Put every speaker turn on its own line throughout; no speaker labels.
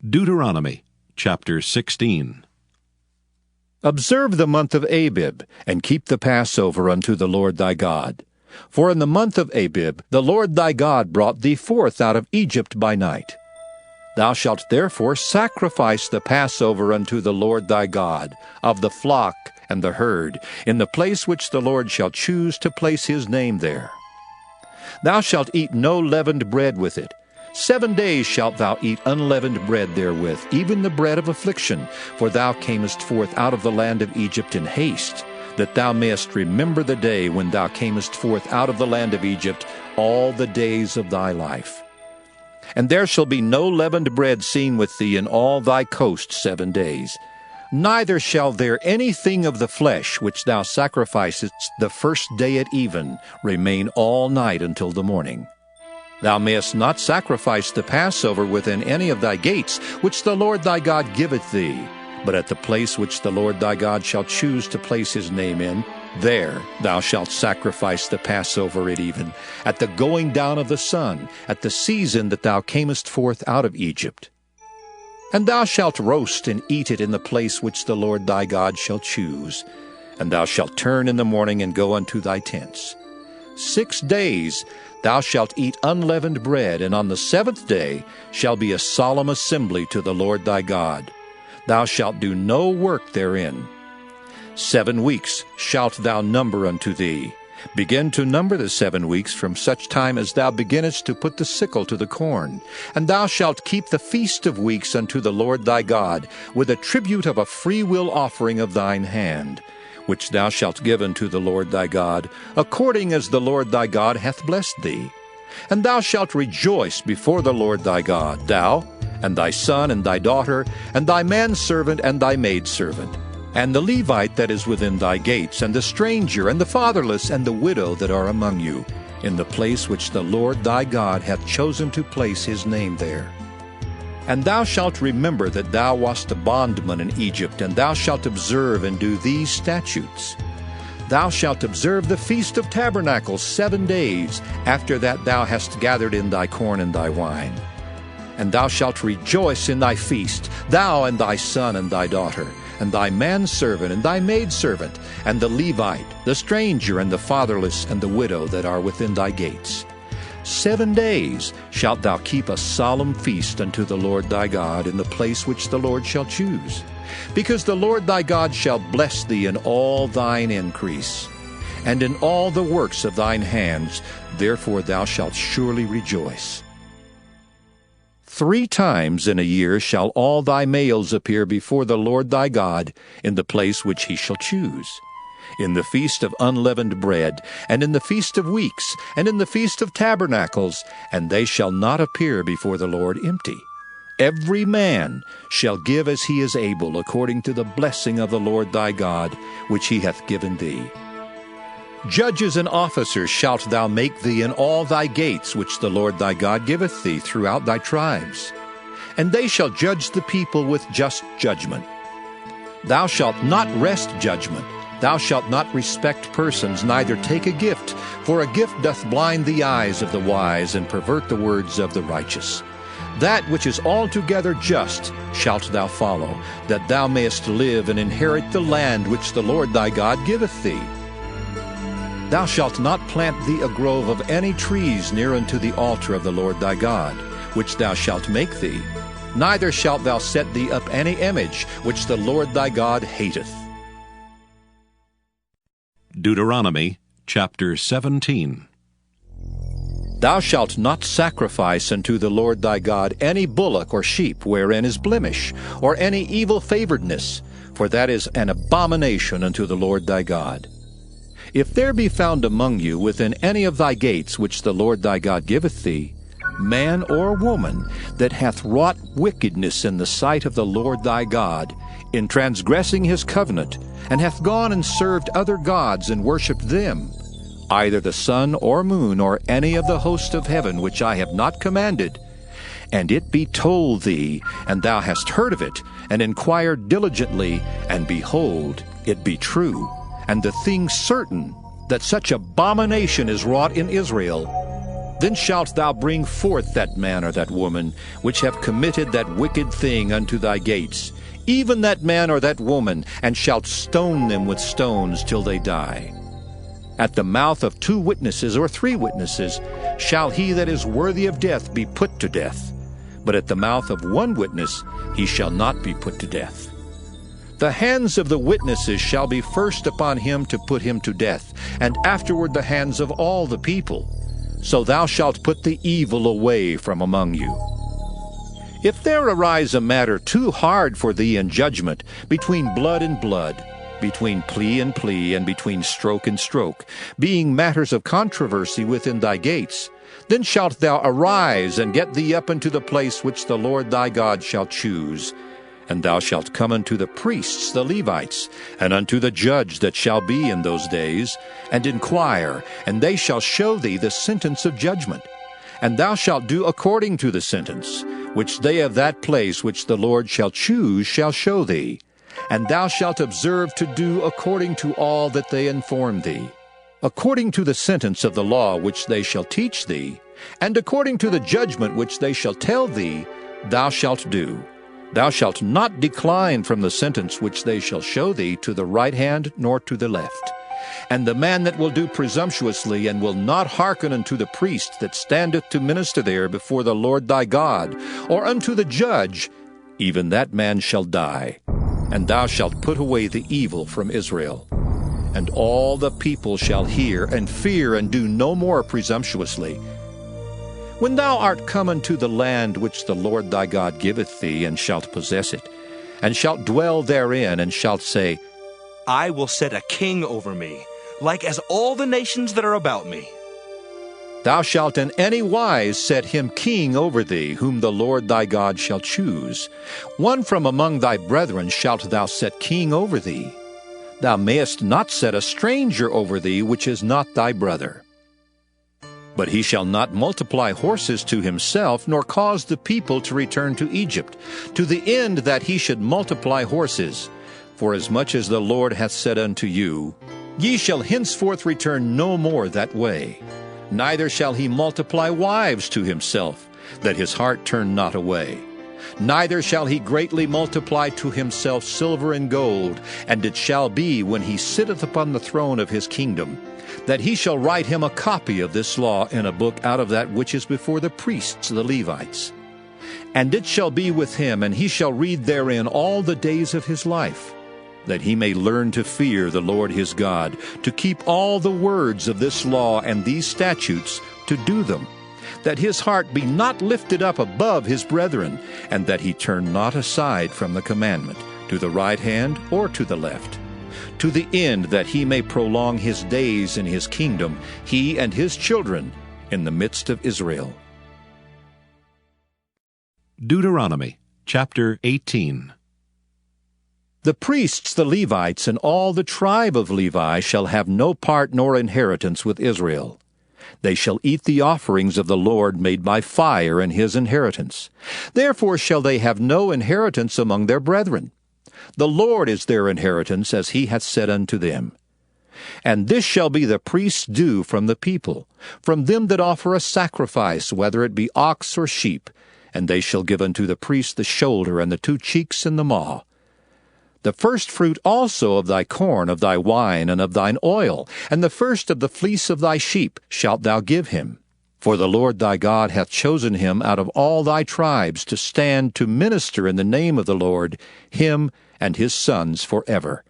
Deuteronomy chapter 16.
Observe the month of Abib, and keep the Passover unto the Lord thy God. For in the month of Abib the Lord thy God brought thee forth out of Egypt by night. Thou shalt therefore sacrifice the Passover unto the Lord thy God, of the flock and the herd, in the place which the Lord shall choose to place his name there. Thou shalt eat no leavened bread with it. 7 days shalt thou eat unleavened bread therewith, even the bread of affliction, for thou camest forth out of the land of Egypt in haste, that thou mayest remember the day when thou camest forth out of the land of Egypt all the days of thy life. And there shall be no leavened bread seen with thee in all thy coast 7 days. Neither shall there anything of the flesh which thou sacrificest the first day at even remain all night until the morning. Thou mayest not sacrifice the Passover within any of thy gates, which the Lord thy God giveth thee, but at the place which the Lord thy God shall choose to place his name in, there thou shalt sacrifice the Passover at even, at the going down of the sun, at the season that thou camest forth out of Egypt. And thou shalt roast and eat it in the place which the Lord thy God shall choose, and thou shalt turn in the morning and go unto thy tents. 6 days thou shalt eat unleavened bread, and on the 7th day shall be a solemn assembly to the Lord thy God. Thou shalt do no work therein. 7 weeks shalt thou number unto thee. Begin to number the 7 weeks from such time as thou beginnest to put the sickle to the corn. And thou shalt keep the feast of weeks unto the Lord thy God, with a tribute of a freewill offering of thine hand, which thou shalt give unto the Lord thy God, according as the Lord thy God hath blessed thee. And thou shalt rejoice before the Lord thy God, thou, and thy son, and thy daughter, and thy manservant, and thy maidservant, and the Levite that is within thy gates, and the stranger, and the fatherless, and the widow that are among you, in the place which the Lord thy God hath chosen to place his name there. And thou shalt remember that thou wast a bondman in Egypt, and thou shalt observe and do these statutes. Thou shalt observe the Feast of Tabernacles 7 days, after that thou hast gathered in thy corn and thy wine. And thou shalt rejoice in thy feast, thou and thy son and thy daughter, and thy manservant and thy maidservant, and the Levite, the stranger, and the fatherless, and the widow that are within thy gates. 7 days shalt thou keep a solemn feast unto the Lord thy God in the place which the Lord shall choose, because the Lord thy God shall bless thee in all thine increase, and in all the works of thine hands, therefore thou shalt surely rejoice. 3 times in a year shall all thy males appear before the Lord thy God in the place which he shall choose, in the feast of unleavened bread, and in the feast of weeks, and in the feast of tabernacles, and they shall not appear before the Lord empty. Every man shall give as he is able, according to the blessing of the Lord thy God, which he hath given thee. Judges and officers shalt thou make thee in all thy gates, which the Lord thy God giveth thee throughout thy tribes. And they shall judge the people with just judgment. Thou shalt not wrest judgment. Thou shalt not respect persons, neither take a gift, for a gift doth blind the eyes of the wise, and pervert the words of the righteous. That which is altogether just shalt thou follow, that thou mayest live and inherit the land which the Lord thy God giveth thee. Thou shalt not plant thee a grove of any trees near unto the altar of the Lord thy God, which thou shalt make thee, neither shalt thou set thee up any image, which the Lord thy God hateth.
Deuteronomy chapter 17.
Thou shalt not sacrifice unto the Lord thy God any bullock or sheep wherein is blemish, or any evil favoredness, for that is an abomination unto the Lord thy God. If there be found among you within any of thy gates which the Lord thy God giveth thee, man or woman that hath wrought wickedness in the sight of the Lord thy God, in transgressing his covenant, and hath gone and served other gods and worshipped them, either the sun or moon or any of the host of heaven which I have not commanded, and it be told thee, and thou hast heard of it, and inquired diligently, and behold, it be true, and the thing certain, that such abomination is wrought in Israel, Then shalt thou bring forth that man or that woman, which have committed that wicked thing unto thy gates, even that man or that woman, and shalt stone them with stones till they die. At the mouth of 2 witnesses or 3 witnesses shall he that is worthy of death be put to death, but at the mouth of 1 witness he shall not be put to death. The hands of the witnesses shall be first upon him to put him to death, and afterward the hands of all the people. So thou shalt put the evil away from among you. If there arise a matter too hard for thee in judgment, between blood and blood, between plea and plea, and between stroke and stroke, being matters of controversy within thy gates, then shalt thou arise and get thee up unto the place which the Lord thy God shall choose. And thou shalt come unto the priests, the Levites, and unto the judge that shall be in those days, and inquire, and they shall show thee the sentence of judgment. And thou shalt do according to the sentence, which they of that place which the Lord shall choose shall show thee. And thou shalt observe to do according to all that they inform thee, according to the sentence of the law which they shall teach thee, and according to the judgment which they shall tell thee, thou shalt do. Thou shalt not decline from the sentence which they shall show thee to the right hand nor to the left. And the man that will do presumptuously, and will not hearken unto the priest that standeth to minister there before the Lord thy God, or unto the judge, even that man shall die. And thou shalt put away the evil from Israel. And all the people shall hear, and fear, and do no more presumptuously. When thou art come unto the land which the Lord thy God giveth thee, and shalt possess it, and shalt dwell therein, and shalt say,
I will set a king over me, like as all the nations that are about me.
Thou shalt in any wise set him king over thee, whom the Lord thy God shall choose. One from among thy brethren shalt thou set king over thee. Thou mayest not set a stranger over thee, which is not thy brother. But he shall not multiply horses to himself, nor cause the people to return to Egypt, to the end that he should multiply horses. Forasmuch as the Lord hath said unto you, Ye shall henceforth return no more that way. Neither shall he multiply wives to himself, that his heart turn not away. Neither shall he greatly multiply to himself silver and gold, and it shall be, when he sitteth upon the throne of his kingdom, that he shall write him a copy of this law in a book out of that which is before the priests the Levites. And it shall be with him, and he shall read therein all the days of his life, that he may learn to fear the Lord his God, to keep all the words of this law and these statutes, to do them, that his heart be not lifted up above his brethren, and that he turn not aside from the commandment, to the right hand or to the left, to the end that he may prolong his days in his kingdom, he and his children, in the midst of Israel.
Deuteronomy chapter 18.
The priests, the Levites, and all the tribe of Levi shall have no part nor inheritance with Israel. They shall eat the offerings of the Lord made by fire in his inheritance. Therefore shall they have no inheritance among their brethren. The Lord is their inheritance, as he hath said unto them. And this shall be the priest's due from the people, from them that offer a sacrifice, whether it be ox or sheep, and they shall give unto the priest the shoulder, and the 2 cheeks, and the maw. The first fruit also of thy corn, of thy wine, and of thine oil, and the first of the fleece of thy sheep shalt thou give him. For the Lord thy God hath chosen him out of all thy tribes to stand to minister in the name of the Lord, him and his sons forever.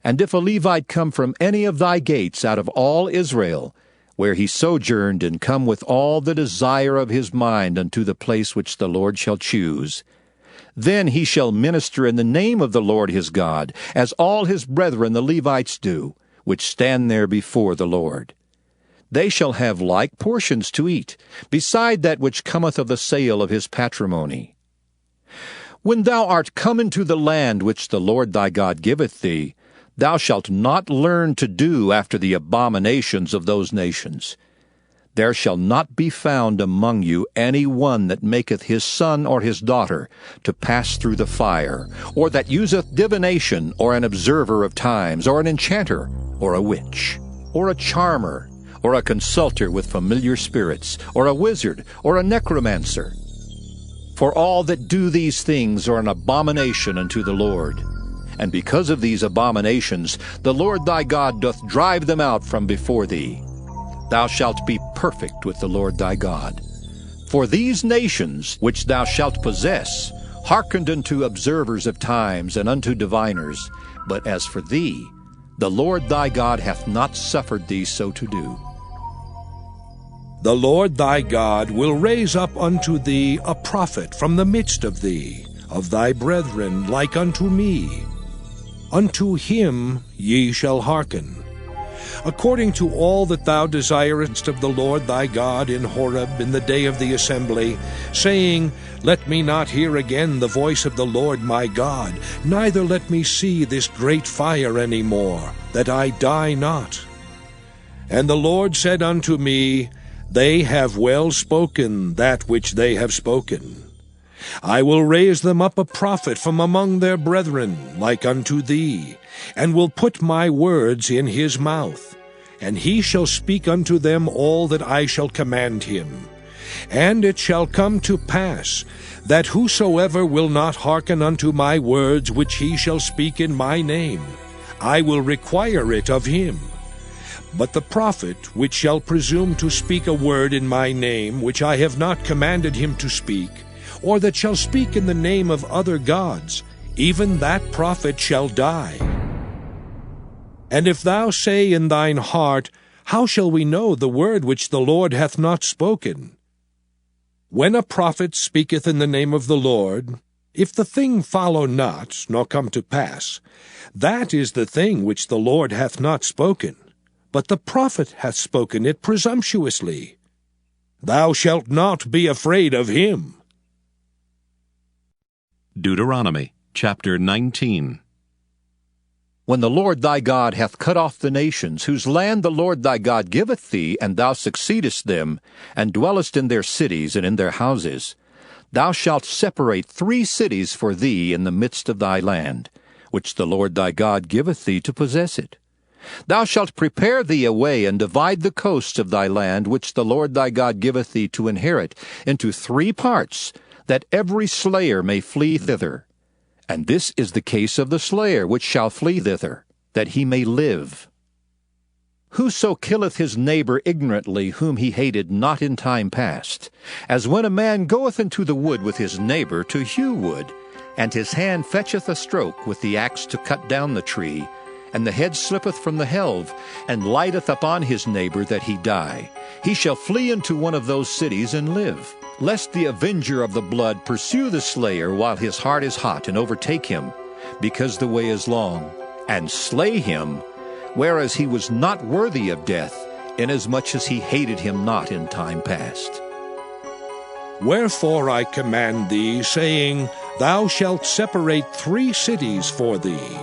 And if a Levite come from any of thy gates out of all Israel, where he sojourned, and come with all the desire of his mind unto the place which the Lord shall choose, then he shall minister in the name of the Lord his God, as all his brethren the Levites do, which stand there before the Lord. They shall have like portions to eat, beside that which cometh of the sale of his patrimony. When thou art come into the land which the Lord thy God giveth thee, thou shalt not learn to do after the abominations of those nations. There shall not be found among you any one that maketh his son or his daughter to pass through the fire, or that useth divination, or an observer of times, or an enchanter, or a witch, or a charmer, or a consulter with familiar spirits, or a wizard, or a necromancer. For all that do these things are an abomination unto the Lord. And because of these abominations, the Lord thy God doth drive them out from before thee. Thou shalt be perfect with the Lord thy God. For these nations which thou shalt possess hearkened unto observers of times and unto diviners. But as for thee, the Lord thy God hath not suffered thee so to do.
The Lord thy God will raise up unto thee a prophet from the midst of thee, of thy brethren like unto me. Unto him ye shall hearken. According to all that thou desirest of the Lord thy God in Horeb in the day of the assembly, saying, Let me not hear again the voice of the Lord my God, neither let me see this great fire any more, that I die not. And the Lord said unto me, They have well spoken that which they have spoken. I will raise them up a prophet from among their brethren, like unto thee, and will put my words in his mouth. And he shall speak unto them all that I shall command him. And it shall come to pass, that whosoever will not hearken unto my words which he shall speak in my name, I will require it of him. But the prophet which shall presume to speak a word in my name which I have not commanded him to speak, or that shall speak in the name of other gods, even that prophet shall die. And if thou say in thine heart, How shall we know the word which the Lord hath not spoken? When a prophet speaketh in the name of the Lord, if the thing follow not, nor come to pass, that is the thing which the Lord hath not spoken, but the prophet hath spoken it presumptuously. Thou shalt not be afraid of him.
Deuteronomy chapter 19.
When the Lord thy God hath cut off the nations, whose land the Lord thy God giveth thee, and thou succeedest them, and dwellest in their cities and in their houses, thou shalt separate 3 cities for thee in the midst of thy land, which the Lord thy God giveth thee to possess it. Thou shalt prepare thee a way, and divide the coasts of thy land, which the Lord thy God giveth thee to inherit, into 3 parts, that every slayer may flee thither. And this is the case of the slayer which shall flee thither, that he may live. Whoso killeth his neighbor ignorantly, whom he hated not in time past, as when a man goeth into the wood with his neighbor to hew wood, and his hand fetcheth a stroke with the axe to cut down the tree, and the head slippeth from the helve, and lighteth upon his neighbor that he die, he shall flee into one of those cities and live. Lest the avenger of the blood pursue the slayer while his heart is hot, and overtake him, because the way is long, and slay him, whereas he was not worthy of death, inasmuch as he hated him not in time past.
Wherefore I command thee, saying, Thou shalt separate 3 cities for thee.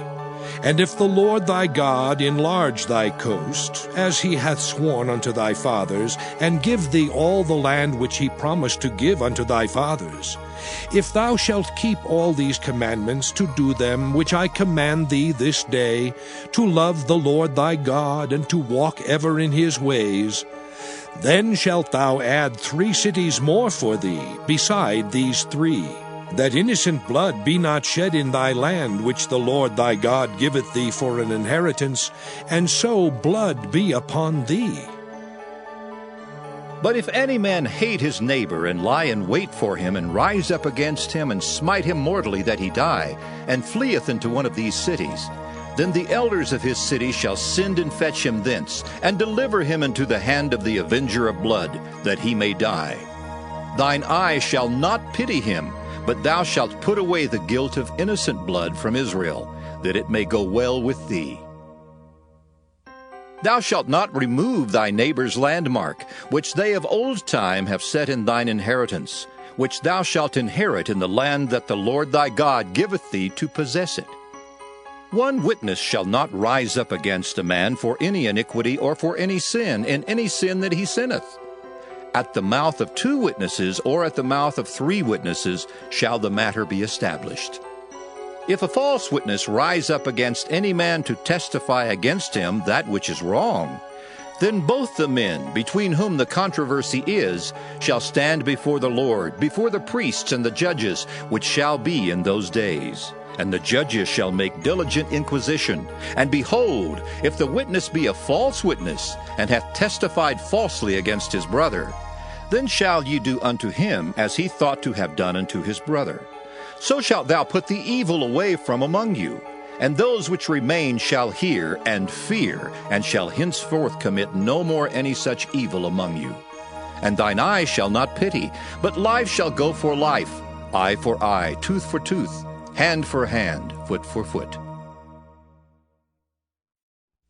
And if the Lord thy God enlarge thy coast, as he hath sworn unto thy fathers, and give thee all the land which he promised to give unto thy fathers, if thou shalt keep all these commandments to do them which I command thee this day, to love the Lord thy God, and to walk ever in his ways, then shalt thou add 3 cities more for thee, beside these 3, that innocent blood be not shed in thy land, which the Lord thy God giveth thee for an inheritance, and so blood be upon thee.
But if any man hate his neighbor, and lie in wait for him, and rise up against him, and smite him mortally that he die, and fleeth into one of these cities, then the elders of his city shall send and fetch him thence, and deliver him into the hand of the avenger of blood, that he may die. Thine eye shall not pity him, but thou shalt put away the guilt of innocent blood from Israel, that it may go well with thee. Thou shalt not remove thy neighbor's landmark, which they of old time have set in thine inheritance, which thou shalt inherit in the land that the Lord thy God giveth thee to possess it. One witness shall not rise up against a man for any iniquity or for any sin, in any sin that he sinneth. At the mouth of 2 witnesses, or at the mouth of 3 witnesses, shall the matter be established. If a false witness rise up against any man to testify against him that which is wrong, Then both the men, between whom the controversy is, shall stand before the Lord, before the priests and the judges, which shall be in those days. And the judges shall make diligent inquisition. And behold, if the witness be a false witness, and hath testified falsely against his brother, then shall ye do unto him as he thought to have done unto his brother. So shalt thou put the evil away from among you. And those which remain shall hear and fear, and shall henceforth commit no more any such evil among you. And thine eye shall not pity, but life shall go for life, eye for eye, tooth for tooth, hand for hand, foot for foot.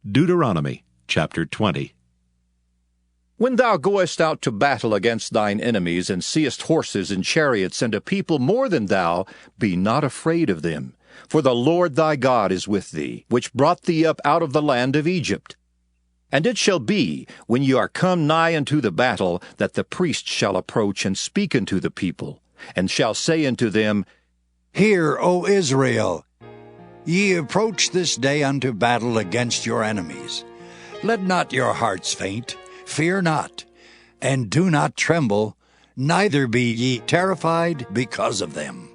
Deuteronomy chapter 20.
When thou goest out to battle against thine enemies, and seest horses and chariots, and a people more than thou, be not afraid of them. For the Lord thy God is with thee, which brought thee up out of the land of Egypt. And it shall be, when ye are come nigh unto the battle, that the priest shall approach and speak unto the people, and shall say unto them,
Hear, O Israel, ye approach this day unto battle against your enemies. Let not your hearts faint, fear not, and do not tremble, neither be ye terrified because of them.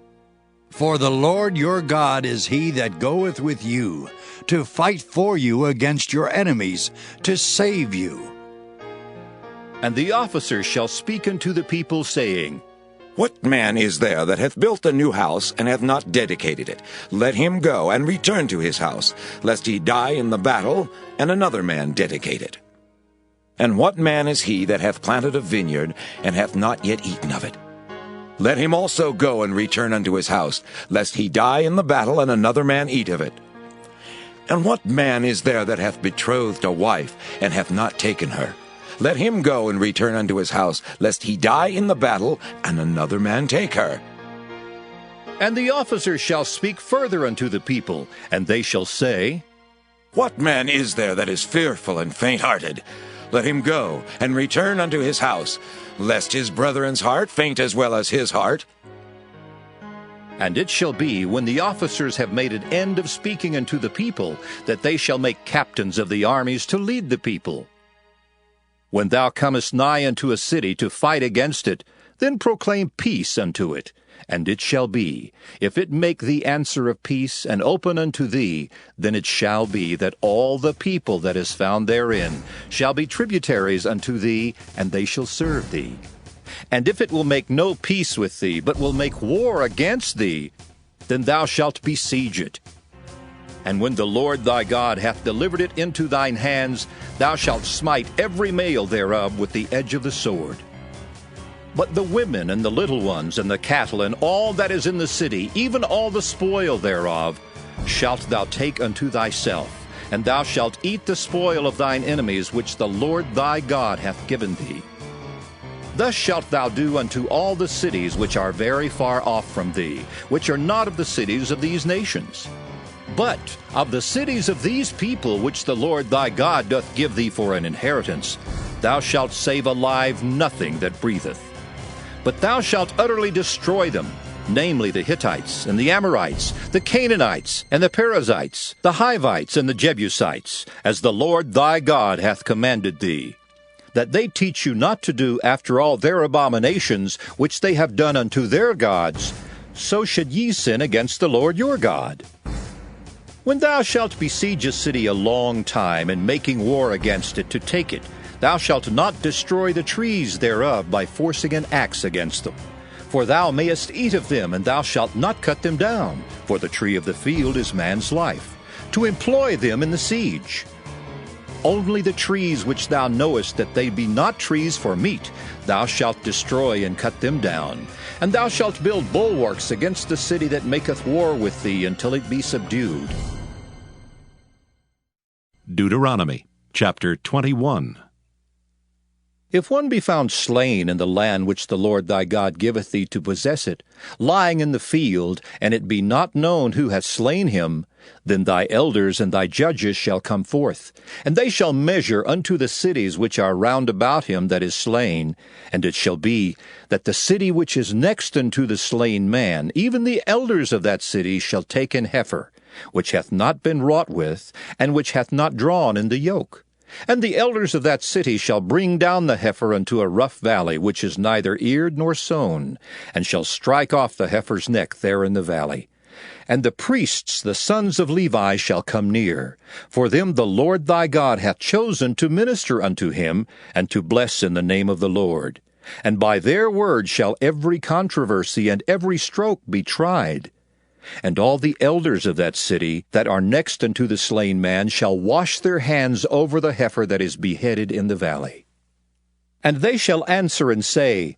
For the Lord your God is he that goeth with you, to fight for you against your enemies, to save you.
And the officers shall speak unto the people, saying,
What man is there that hath built a new house, and hath not dedicated it? Let him go, and return to his house, lest he die in the battle, and another man dedicate it. And what man is he that hath planted a vineyard, and hath not yet eaten of it? Let him also go and return unto his house, lest he die in the battle, and another man eat of it. And what man is there that hath betrothed a wife, and hath not taken her? Let him go and return unto his house, lest he die in the battle, and another man take her.
And the officers shall speak further unto the people, and they shall say,
What man is there that is fearful and faint-hearted? Let him go and return unto his house, lest his brethren's heart faint as well as his heart.
And it shall be, when the officers have made an end of speaking unto the people, that they shall make captains of the armies to lead the people. When thou comest nigh unto a city to fight against it, then proclaim peace unto it. And it shall be, if it make thee answer of peace, and open unto thee, then it shall be that all the people that is found therein shall be tributaries unto thee, and they shall serve thee. And if it will make no peace with thee, but will make war against thee, then thou shalt besiege it. And when the Lord thy God hath delivered it into thine hands, thou shalt smite every male thereof with the edge of the sword. But the women and the little ones and the cattle and all that is in the city, even all the spoil thereof, shalt thou take unto thyself, and thou shalt eat the spoil of thine enemies which the Lord thy God hath given thee. Thus shalt thou do unto all the cities which are very far off from thee, which are not of the cities of these nations. But of the cities of these people which the Lord thy God doth give thee for an inheritance, thou shalt save alive nothing that breatheth. But thou shalt utterly destroy them, namely the Hittites, and the Amorites, the Canaanites, and the Perizzites, the Hivites, and the Jebusites, as the Lord thy God hath commanded thee, that they teach you not to do after all their abominations which they have done unto their gods, so should ye sin against the Lord your God. When thou shalt besiege a city a long time, and making war against it to take it, thou shalt not destroy the trees thereof by forcing an axe against them. For thou mayest eat of them, and thou shalt not cut them down. For the tree of the field is man's life, to employ them in the siege. Only the trees which thou knowest that they be not trees for meat, thou shalt destroy and cut them down. And thou shalt build bulwarks against the city that maketh war with thee until it be subdued.
Deuteronomy chapter 21.
If one be found slain in the land which the Lord thy God giveth thee to possess it, lying in the field, and it be not known who hath slain him, then thy elders and thy judges shall come forth, and they shall measure unto the cities which are round about him that is slain. And it shall be that the city which is next unto the slain man, even the elders of that city shall take an heifer, which hath not been wrought with, and which hath not drawn in the yoke. And the elders of that city shall bring down the heifer unto a rough valley, which is neither eared nor sown, and shall strike off the heifer's neck there in the valley. And the priests, the sons of Levi, shall come near. For them the Lord thy God hath chosen to minister unto him, and to bless in the name of the Lord. And by their word shall every controversy and every stroke be tried. And all the elders of that city that are next unto the slain man shall wash their hands over the heifer that is beheaded in the valley. And they shall answer and say,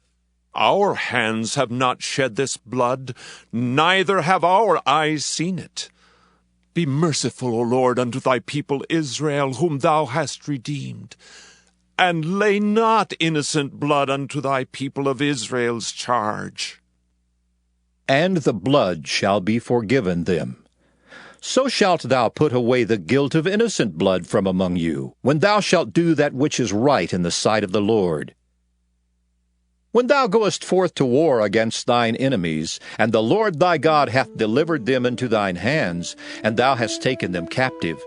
Our hands have not shed this blood, neither have our eyes seen it. Be merciful, O Lord, unto thy people Israel, whom thou hast redeemed. And lay not innocent blood unto thy people of Israel's charge.
And the blood shall be forgiven them. So shalt thou put away the guilt of innocent blood from among you, when thou shalt do that which is right in the sight of the Lord. When thou goest forth to war against thine enemies, and the Lord thy God hath delivered them into thine hands, and thou hast taken them captive,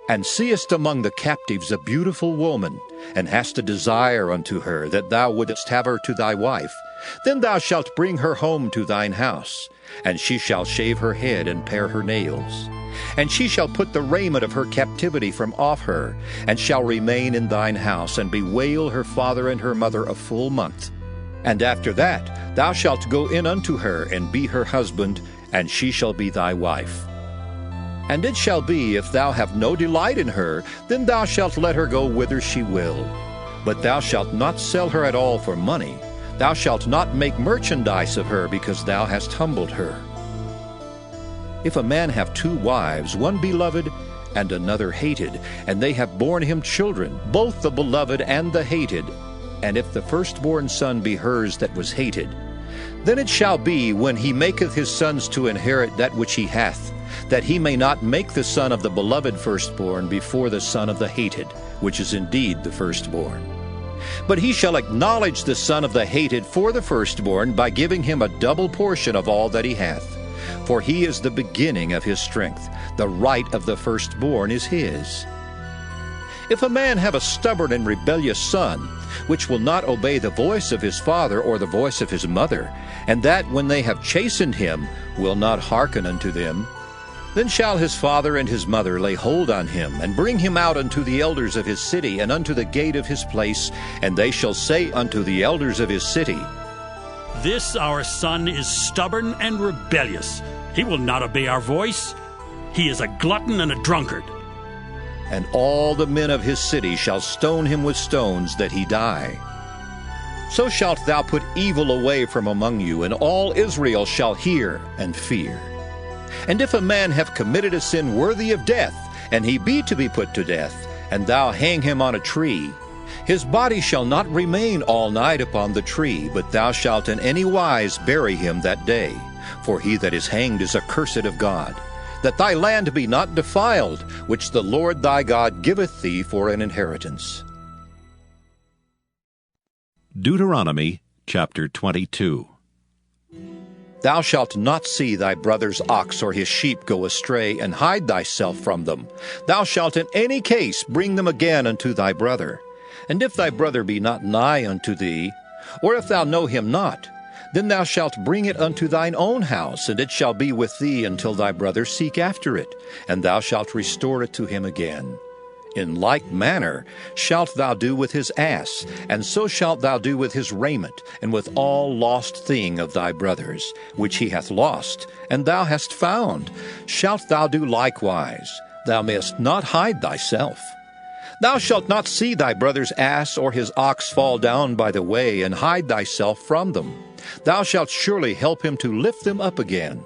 and seest among the captives a beautiful woman, and hast a desire unto her, that thou wouldest have her to thy wife, then thou shalt bring her home to thine house, and she shall shave her head and pare her nails. And she shall put the raiment of her captivity from off her, and shall remain in thine house, and bewail her father and her mother a full month. And after that thou shalt go in unto her, and be her husband, and she shall be thy wife. And it shall be, if thou have no delight in her, then thou shalt let her go whither she will. But thou shalt not sell her at all for money. Thou shalt not make merchandise of her, because thou hast humbled her. If a man have 2 wives, one beloved and another hated, and they have borne him children, both the beloved and the hated, and if the firstborn son be hers that was hated, then it shall be, when he maketh his sons to inherit that which he hath, that he may not make the son of the beloved firstborn before the son of the hated, which is indeed the firstborn. But he shall acknowledge the son of the hated for the firstborn by giving him a double portion of all that he hath. For he is the beginning of his strength. The right of the firstborn is his. If a man have a stubborn and rebellious son, which will not obey the voice of his father or the voice of his mother, and that when they have chastened him will not hearken unto them, then shall his father and his mother lay hold on him, and bring him out unto the elders of his city, and unto the gate of his place, and they shall say unto the elders of his city,
This our son is stubborn and rebellious. He will not obey our voice. He is a glutton and a drunkard.
And all the men of his city shall stone him with stones, that he die. So shalt thou put evil away from among you, and all Israel shall hear and fear. And if a man have committed a sin worthy of death, and he be to be put to death, and thou hang him on a tree, his body shall not remain all night upon the tree, but thou shalt in any wise bury him that day. For he that is hanged is accursed of God, that thy land be not defiled, which the Lord thy God giveth thee for an inheritance.
Deuteronomy chapter 22.
Thou shalt not see thy brother's ox or his sheep go astray, and hide thyself from them. Thou shalt in any case bring them again unto thy brother. And if thy brother be not nigh unto thee, or if thou know him not, then thou shalt bring it unto thine own house, and it shall be with thee until thy brother seek after it, and thou shalt restore it to him again. In like manner shalt thou do with his ass, and so shalt thou do with his raiment, and with all lost thing of thy brother's, which he hath lost, and thou hast found, shalt thou do likewise. Thou mayest not hide thyself. Thou shalt not see thy brother's ass or his ox fall down by the way, and hide thyself from them. Thou shalt surely help him to lift them up again.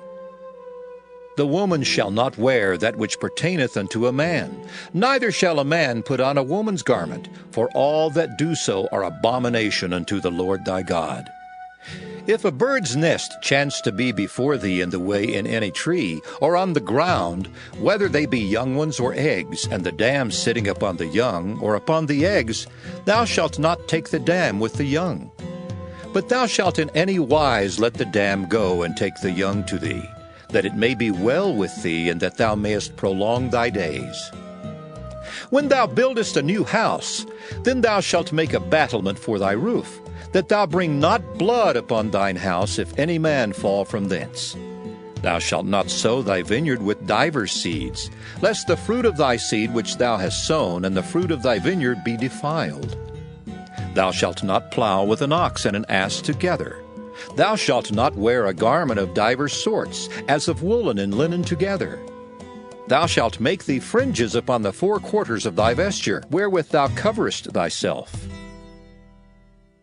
The woman shall not wear that which pertaineth unto a man, neither shall a man put on a woman's garment, for all that do so are abomination unto the Lord thy God. If a bird's nest chance to be before thee in the way in any tree, or on the ground, whether they be young ones or eggs, and the dam sitting upon the young, or upon the eggs, thou shalt not take the dam with the young. But thou shalt in any wise let the dam go, and take the young to thee, that it may be well with thee, and that thou mayest prolong thy days. When thou buildest a new house, then thou shalt make a battlement for thy roof, that thou bring not blood upon thine house, if any man fall from thence. Thou shalt not sow thy vineyard with divers seeds, lest the fruit of thy seed which thou hast sown and the fruit of thy vineyard be defiled. Thou shalt not plow with an ox and an ass together. Thou shalt not wear a garment of divers sorts, as of woolen and linen together. Thou shalt make thee fringes upon the four quarters of thy vesture, wherewith thou coverest thyself.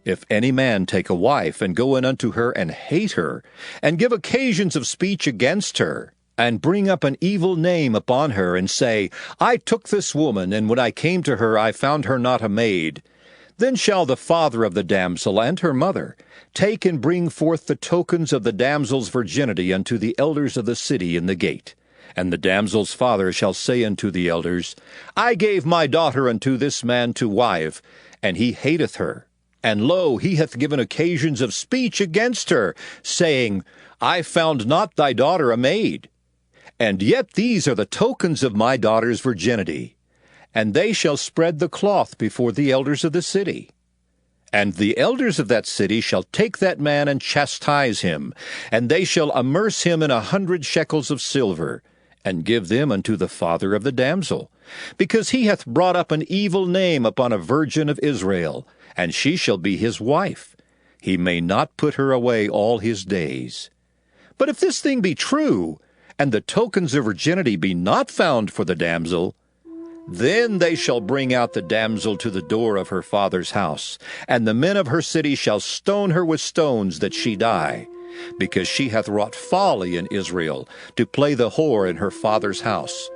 If any man take a wife, and go in unto her, and hate her, and give occasions of speech against her, and bring up an evil name upon her, and say, I took this woman, and when I came to her I found her not a maid, then shall the father of the damsel and her mother take and bring forth the tokens of the damsel's virginity unto the elders of the city in the gate. And the damsel's father shall say unto the elders, I gave my daughter unto this man to wife, and he hateth her. And lo, he hath given occasions of speech against her, saying, I found not thy daughter a maid. And yet these are the tokens of my daughter's virginity. And they shall spread the cloth before the elders of the city. And the elders of that city shall take that man and chastise him, and they shall amerce him in 100 shekels of silver, and give them unto the father of the damsel, because he hath brought up an evil name upon a virgin of Israel, and she shall be his wife. He may not put her away all his days. But if this thing be true, and the tokens of virginity be not found for the damsel, then they shall bring out the damsel to the door of her father's house, and the men of her city shall stone her with stones that she die, because she hath wrought folly in Israel, to play the whore in her father's house.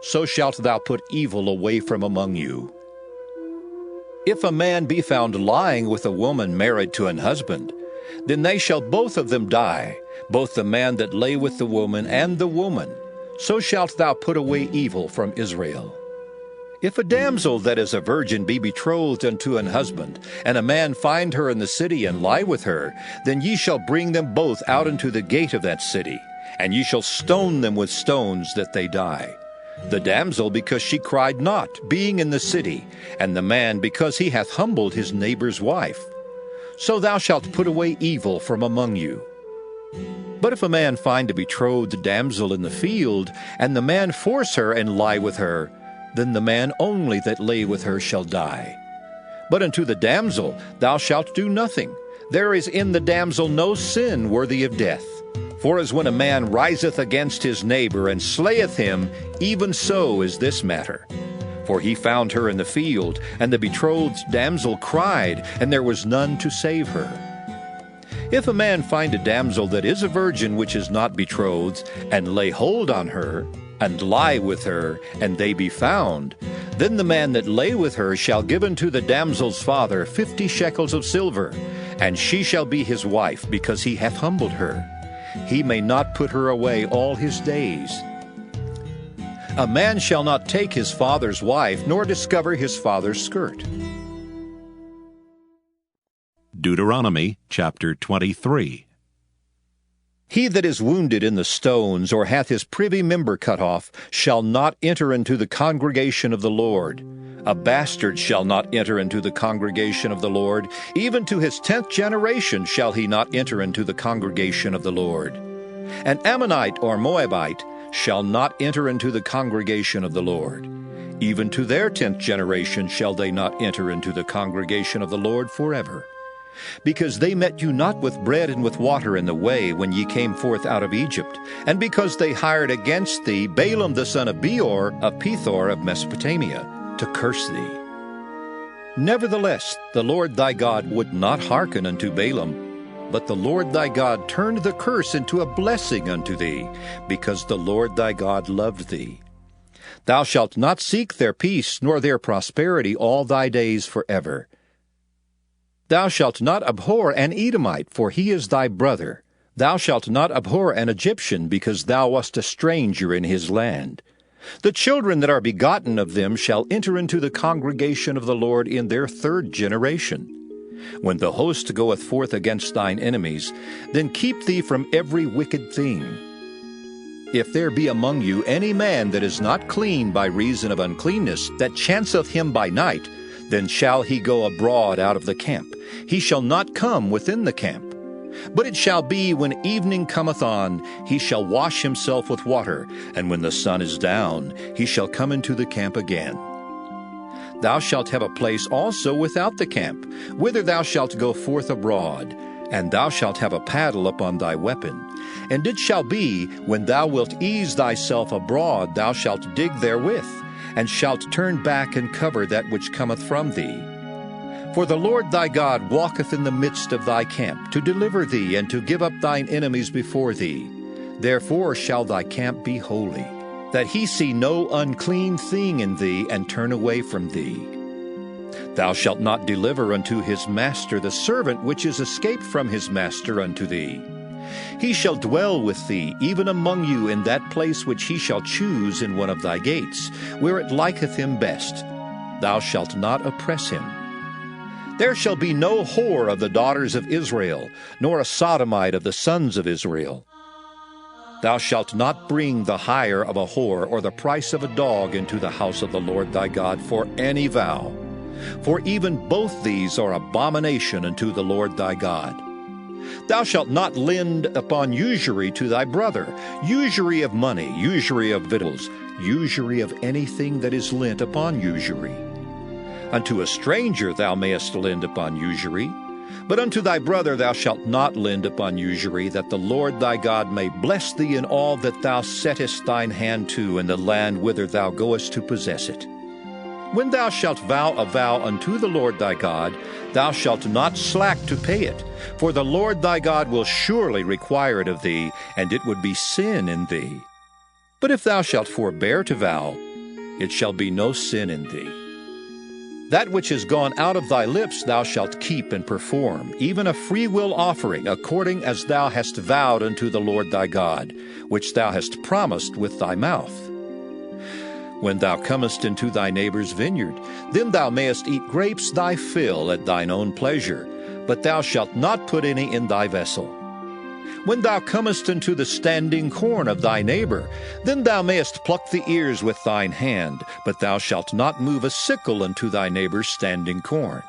So shalt thou put evil away from among you. If a man be found lying with a woman married to an husband, then they shall both of them die, both the man that lay with the woman and the woman. So shalt thou put away evil from Israel. If a damsel that is a virgin be betrothed unto an husband, and a man find her in the city and lie with her, then ye shall bring them both out into the gate of that city, and ye shall stone them with stones that they die. The damsel because she cried not, being in the city, and the man because he hath humbled his neighbor's wife. So thou shalt put away evil from among you. But if a man find a betrothed damsel in the field, and the man force her and lie with her, then the man only that lay with her shall die. But unto the damsel thou shalt do nothing. There is in the damsel no sin worthy of death. For as when a man riseth against his neighbor and slayeth him, even so is this matter. For he found her in the field, and the betrothed damsel cried, and there was none to save her. If a man find a damsel that is a virgin which is not betrothed, and lay hold on her, and lie with her, and they be found, then the man that lay with her shall give unto the damsel's father 50 shekels of silver, and she shall be his wife, because he hath humbled her. He may not put her away all his days. A man shall not take his father's wife, nor discover his father's skirt.
Deuteronomy chapter 23.
He that is wounded in the stones, or hath his privy member cut off, shall not enter into the congregation of the Lord. A bastard shall not enter into the congregation of the Lord. Even to his 10th generation shall he not enter into the congregation of the Lord. An Ammonite or Moabite shall not enter into the congregation of the Lord. Even to their 10th generation shall they not enter into the congregation of the Lord forever. Because they met you not with bread and with water in the way when ye came forth out of Egypt, and because they hired against thee Balaam the son of Beor of Pethor of Mesopotamia, to curse thee. Nevertheless, the Lord thy God would not hearken unto Balaam, but the Lord thy God turned the curse into a blessing unto thee, because the Lord thy God loved thee. Thou shalt not seek their peace nor their prosperity all thy days forever. Thou shalt not abhor an Edomite, for he is thy brother. Thou shalt not abhor an Egyptian, because thou wast a stranger in his land. The children that are begotten of them shall enter into the congregation of the Lord in their 3rd generation. When the host goeth forth against thine enemies, then keep thee from every wicked thing. If there be among you any man that is not clean by reason of uncleanness, that chanceth him by night, then shall he go abroad out of the camp. He shall not come within the camp. But it shall be, when evening cometh on, he shall wash himself with water, and when the sun is down, he shall come into the camp again. Thou shalt have a place also without the camp, whither thou shalt go forth abroad, and thou shalt have a paddle upon thy weapon. And it shall be, when thou wilt ease thyself abroad, thou shalt dig therewith, and shalt turn back and cover that which cometh from thee. For the Lord thy God walketh in the midst of thy camp, to deliver thee, and to give up thine enemies before thee. Therefore shall thy camp be holy, that he see no unclean thing in thee, and turn away from thee. Thou shalt not deliver unto his master the servant which is escaped from his master unto thee. He shall dwell with thee, even among you, in that place which he shall choose in one of thy gates, where it liketh him best. Thou shalt not oppress him. There shall be no whore of the daughters of Israel, nor a sodomite of the sons of Israel. Thou shalt not bring the hire of a whore or the price of a dog into the house of the Lord thy God for any vow. For even both these are abomination unto the Lord thy God. Thou shalt not lend upon usury to thy brother, usury of money, usury of victuals, usury of anything that is lent upon usury. Unto a stranger thou mayest lend upon usury, but unto thy brother thou shalt not lend upon usury, that the Lord thy God may bless thee in all that thou settest thine hand to in the land whither thou goest to possess it. When thou shalt vow a vow unto the Lord thy God, thou shalt not slack to pay it, for the Lord thy God will surely require it of thee, and it would be sin in thee. But if thou shalt forbear to vow, it shall be no sin in thee. That which is gone out of thy lips thou shalt keep and perform, even a freewill offering, according as thou hast vowed unto the Lord thy God, which thou hast promised with thy mouth. When thou comest into thy neighbor's vineyard, then thou mayest eat grapes thy fill at thine own pleasure, but thou shalt not put any in thy vessel. When thou comest into the standing corn of thy neighbor, then thou mayest pluck the ears with thine hand, but thou shalt not move a sickle unto thy neighbor's standing corn.